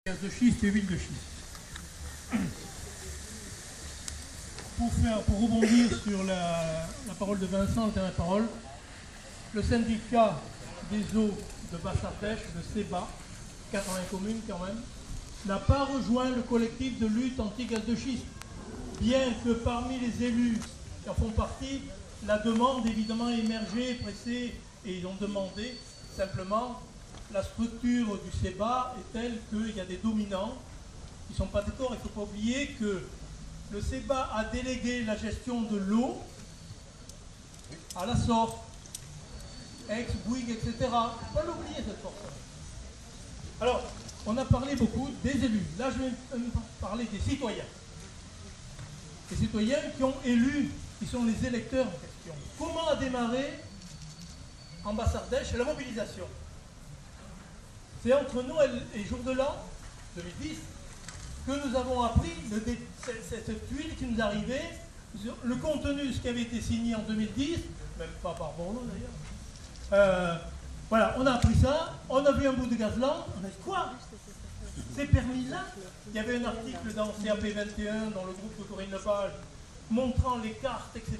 Gaz de schiste et huile de schiste. Pour rebondir sur la parole de Vincent, la dernière parole, le syndicat des eaux de Basse-Ardèche, le CEBA, 80 communes quand même, n'a pas rejoint le collectif de lutte anti-gaz de schiste, bien que parmi les élus qui en font partie, la demande évidemment est émergée, pressée, et ils ont demandé simplement la structure du CEBA est telle qu'il y a des dominants qui ne sont pas d'accord. Il ne faut pas oublier que le CEBA a délégué la gestion de l'eau à la SORF, Aix, Bouygues, etc. Il ne faut pas l'oublier cette force. Alors, on a parlé beaucoup des élus. Là, je vais parler des citoyens. Les citoyens qui ont élu, qui sont les électeurs en question. Comment a démarré en Basse-Ardèche la mobilisation? C'est entre Noël et Jour de l'An, 2010, que nous avons appris cette tuile qui nous arrivait, le contenu, ce qui avait été signé en 2010, même pas par Borloo d'ailleurs. Voilà, on a appris ça, on a vu un bout de gazlan, on a dit quoi? Ces permis-là, il y avait un article dans CAP 21, dans le groupe de Corinne Lepage, montrant les cartes, etc.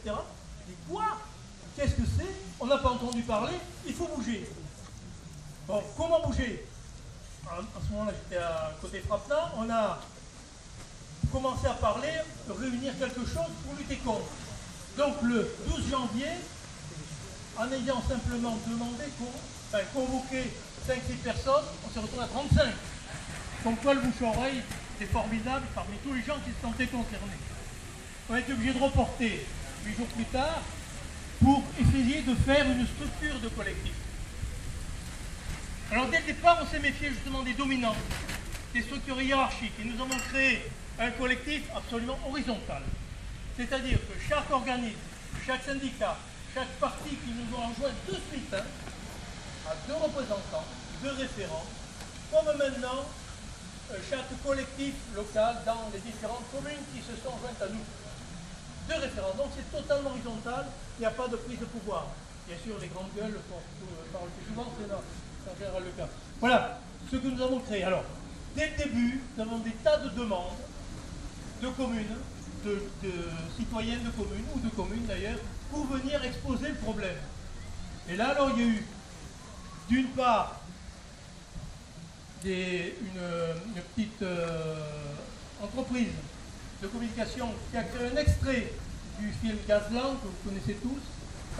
Et quoi? Qu'est-ce que c'est? On n'a pas entendu parler, il faut bouger. Bon, comment bouger? À ce moment-là, j'étais à côté Frappenant, on a commencé à parler, de réunir quelque chose pour lutter contre. Donc le 12 janvier, en ayant simplement demandé, convoqué 5-6 personnes, on s'est retrouvé à 35. Comme quoi le bouche-oreille, c'est formidable parmi tous les gens qui se sentaient concernés. On a été obligé de reporter 8 jours plus tard pour essayer de faire une structure de collectif. Alors dès le départ, on s'est méfié justement des dominants, des structures hiérarchiques, et nous avons créé un collectif absolument horizontal. C'est-à-dire que chaque organisme, chaque syndicat, chaque parti qui nous ont rejoint de suite a 2 représentants, 2 référents, comme maintenant chaque collectif local dans les différentes communes qui se sont jointes à nous. 2 référents, donc c'est totalement horizontal, il n'y a pas de prise de pouvoir. Bien sûr, les grandes gueules parlent plus souvent, c'est là. En général le cas. Voilà ce que nous avons créé. Alors, dès le début, nous avons des tas de demandes de communes, de citoyennes de communes, ou de communes d'ailleurs, pour venir exposer le problème. Et là, alors, il y a eu, d'une part, une petite entreprise de communication qui a créé un extrait du film Gazlan, que vous connaissez tous,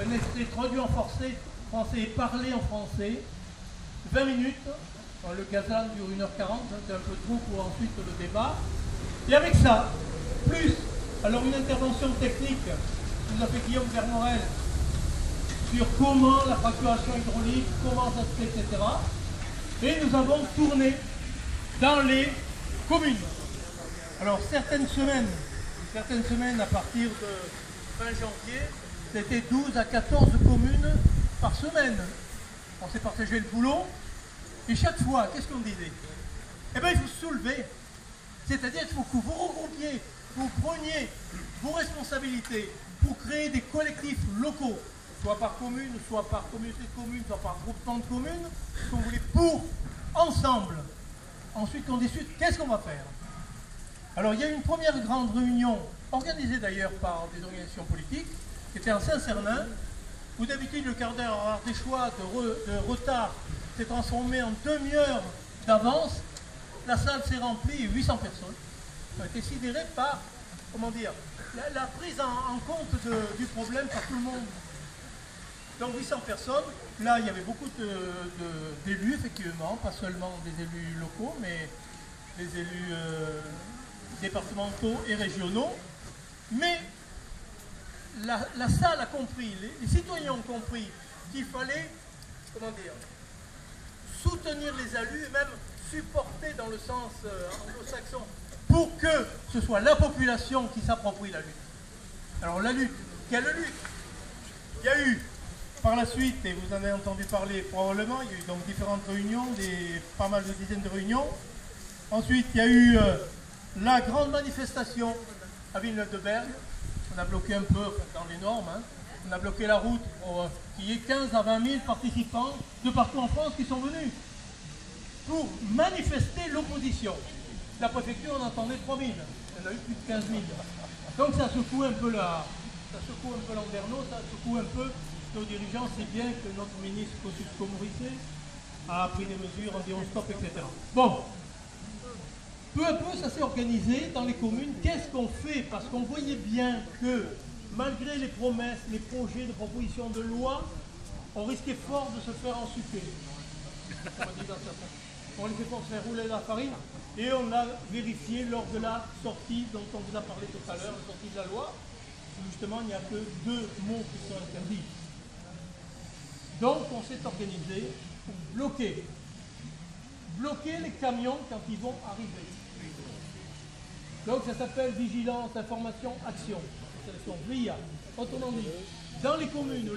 un extrait traduit en français et parlé en français, 20 minutes, le gazlan dure 1h40, c'est un peu trop pour ensuite le débat. Et avec ça, plus alors une intervention technique que nous a fait Guillaume Vermorel sur comment la fracturation hydraulique, comment ça se fait, etc. Et nous avons tourné dans les communes. Alors certaines semaines à partir de fin janvier, c'était 12 à 14 communes par semaine. On s'est partagé le boulot, et chaque fois, qu'est-ce qu'on disait? Eh bien, il faut se soulever. C'est-à-dire qu'il faut que vous regroupiez, vous preniez vos responsabilités pour créer des collectifs locaux, soit par commune, soit par communauté de communes, soit par groupement de communes, si vous voulez, pour ensemble. Ensuite, qu'on discute, qu'est-ce qu'on va faire? Alors, il y a eu une première grande réunion, organisée d'ailleurs par des organisations politiques, qui était en Saint-Cernin, où d'habitude le quart d'heure ardéchois de retard s'est transformé en demi-heure d'avance. La salle s'est remplie, 800 personnes ont été sidérées par, comment dire, la prise en compte du problème par tout le monde. Donc 800 personnes, là il y avait beaucoup d'élus effectivement, pas seulement des élus locaux, mais des élus départementaux et régionaux. Mais la salle a compris, les citoyens ont compris qu'il fallait, comment dire, soutenir les élus et même supporter dans le sens anglo-saxon pour que ce soit la population qui s'approprie la lutte. Alors la lutte, quelle lutte? Il y a eu par la suite, et vous en avez entendu parler probablement, il y a eu donc différentes réunions, pas mal de dizaines de réunions. Ensuite, il y a eu la grande manifestation à Villeneuve-de-Berg. On a bloqué un peu dans les normes, hein. On a bloqué la route pour qu'il y ait 15 à 20 000 participants de partout en France qui sont venus. pour manifester l'opposition. La préfecture en attendait 3 000, elle a eu plus de 15 000. Donc ça secoue un peu l'Anderno, ça secoue un peu nos dirigeants. C'est bien que notre ministre Kosciusko Morizet a pris des mesures en disant stop, etc. Bon, peu à peu ça s'est organisé dans les communes. Qu'est-ce qu'on fait? Parce qu'on voyait bien que malgré les promesses, les projets de proposition de loi, on risquait fort de se faire ensuper. On risquait fort de se faire rouler la farine. Et on l'a vérifié lors de la sortie dont on vous a parlé tout à l'heure, la sortie de la loi. Justement, il n'y a que 2 mots qui sont interdits. Donc, on s'est organisé pour bloquer les camions quand ils vont arriver. Donc, ça s'appelle vigilance, information, action. VIA. Autrement dit, dans les communes,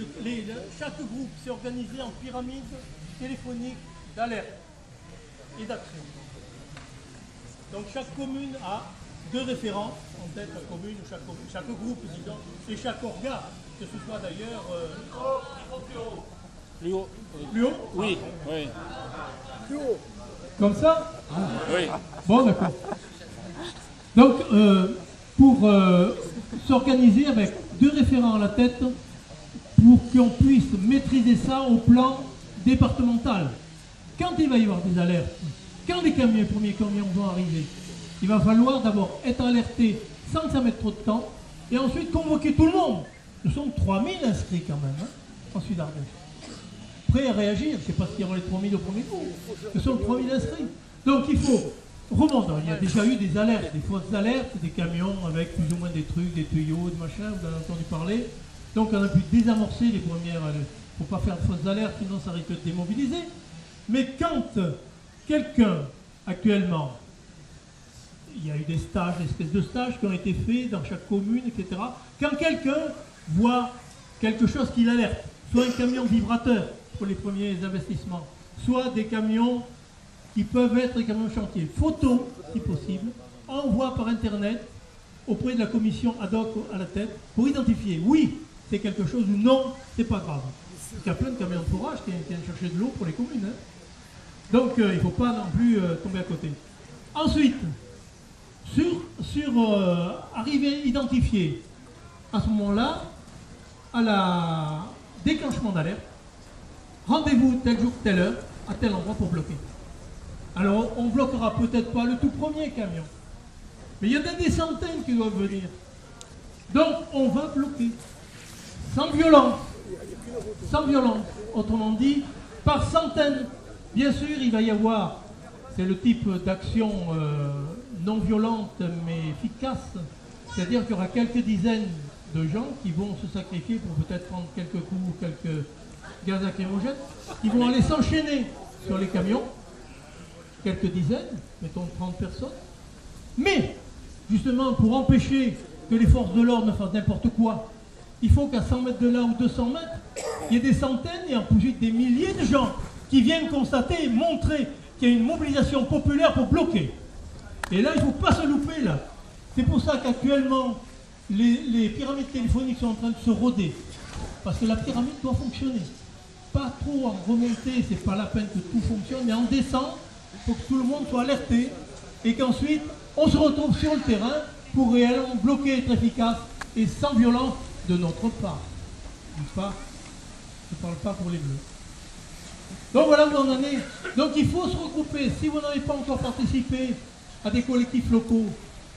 chaque groupe s'est organisé en pyramide téléphonique d'alerte et d'action. Donc chaque commune a 2 référents en tête, chaque groupe, disons, et chaque organe, que ce soit d'ailleurs Plus haut. plus haut. Oui, oui. Plus haut. Comme ça. Oui. Bon, d'accord. Donc, pour s'organiser avec 2 référents à la tête, pour qu'on puisse maîtriser ça au plan départemental. Quand il va y avoir des alertes, quand les premiers camions vont arriver, il va falloir d'abord être alerté sans que ça mette trop de temps, et ensuite convoquer tout le monde. Nous sommes 3000 inscrits quand même, en Sud-Ardèche. Prêts à réagir, je ne sais pas s'il y aura les 3000 au premier coup. Nous sommes 3000 inscrits. Donc il faut remonter. Il y a déjà eu des alertes, des fausses alertes, des camions avec plus ou moins des trucs, des tuyaux, des machins, vous avez entendu parler. Donc on a pu désamorcer les premières, pour ne pas faire de fausses alertes, sinon ça risque de démobiliser. Mais quand quelqu'un, actuellement, il y a eu des stages, des espèces de stages qui ont été faits dans chaque commune, etc. Quand quelqu'un voit quelque chose qui l'alerte, soit un camion vibrateur pour les premiers investissements, soit des camions qui peuvent être des camions de chantier, photo, si possible, envoie par Internet auprès de la commission ad hoc à la tête pour identifier, oui, c'est quelque chose ou non, c'est pas grave. Il y a plein de camions de forage qui viennent chercher de l'eau pour les communes. Hein. Donc il ne faut pas non plus tomber à côté. Ensuite, arriver identifié à ce moment-là, à la déclenchement d'alerte, rendez-vous tel jour, telle heure, à tel endroit pour bloquer. Alors on ne bloquera peut-être pas le tout premier camion, mais il y en a des centaines qui doivent venir. Donc on va bloquer, sans violence, autrement dit, par centaines. Bien sûr, il va y avoir, c'est le type d'action non violente mais efficace, c'est-à-dire qu'il y aura quelques dizaines de gens qui vont se sacrifier pour peut-être prendre quelques coups, quelques gaz lacrymogènes, qui vont aller s'enchaîner sur les camions, quelques dizaines, mettons 30 personnes, mais justement pour empêcher que les forces de l'ordre ne fassent n'importe quoi, il faut qu'à 100 mètres de là ou 200 mètres, il y ait des centaines et ensuite des milliers de gens qui viennent constater et montrer qu'il y a une mobilisation populaire pour bloquer. Et là, il ne faut pas se louper là. C'est pour ça qu'actuellement, les pyramides téléphoniques sont en train de se roder. Parce que la pyramide doit fonctionner. Pas trop en remontée, c'est pas la peine que tout fonctionne, mais en descente, il faut que tout le monde soit alerté. Et qu'ensuite, on se retrouve sur le terrain pour réellement bloquer, être efficace et sans violence de notre part. N'est-ce pas? Je ne parle pas pour les bleus. Donc voilà où on en est. Donc il faut se regrouper. Si vous n'avez pas encore participé à des collectifs locaux,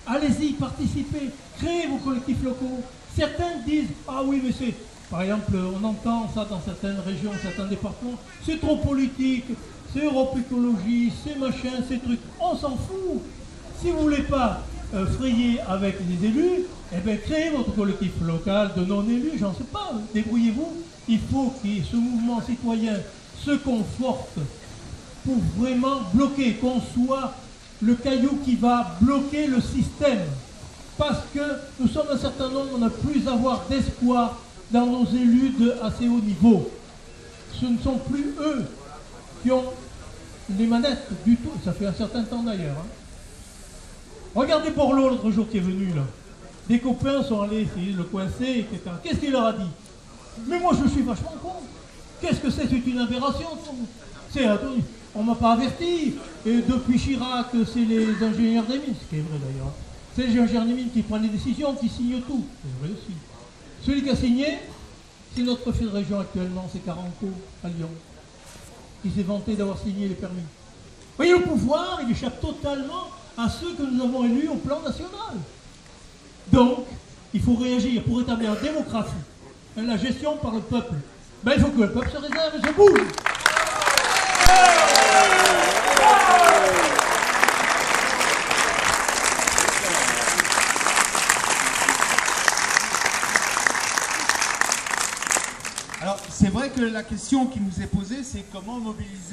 allez-y, participez, créez vos collectifs locaux. Certains disent, ah oui, mais c'est, par exemple, on entend ça dans certaines régions, certains départements, c'est trop politique, c'est Europe Écologie, c'est machin, c'est trucs. On s'en fout. Si vous ne voulez pas frayer avec les élus, eh bien créez votre collectif local de non-élus, j'en sais pas, débrouillez-vous. Il faut que ce mouvement citoyen se conforte pour vraiment bloquer, qu'on soit le caillou qui va bloquer le système. Parce que nous sommes un certain nombre, on n'a plus à avoir d'espoir dans nos élus de assez haut niveau. Ce ne sont plus eux qui ont les manettes du tout, ça fait un certain temps d'ailleurs. Hein. Regardez Borloo l'autre jour qui est venu là. Des copains sont allés essayer de le coincer, etc. Qu'est-ce qu'il leur a dit? Mais moi je suis vachement con. Qu'est-ce que c'est? C'est une aberration. On m'a pas averti. Et depuis Chirac, c'est les ingénieurs des mines, ce qui est vrai d'ailleurs. C'est les ingénieurs des mines qui prennent les décisions, qui signent tout. C'est vrai aussi. Celui qui a signé, c'est notre préfet de région actuellement, c'est Caranco, à Lyon, qui s'est vanté d'avoir signé les permis. Vous voyez, le pouvoir, il échappe totalement à ceux que nous avons élus au plan national. Donc, il faut réagir pour établir la démocratie, la gestion par le peuple. Ben, il faut que le peuple se réserve et se bouge. Alors, c'est vrai que la question qui nous est posée, c'est comment mobiliser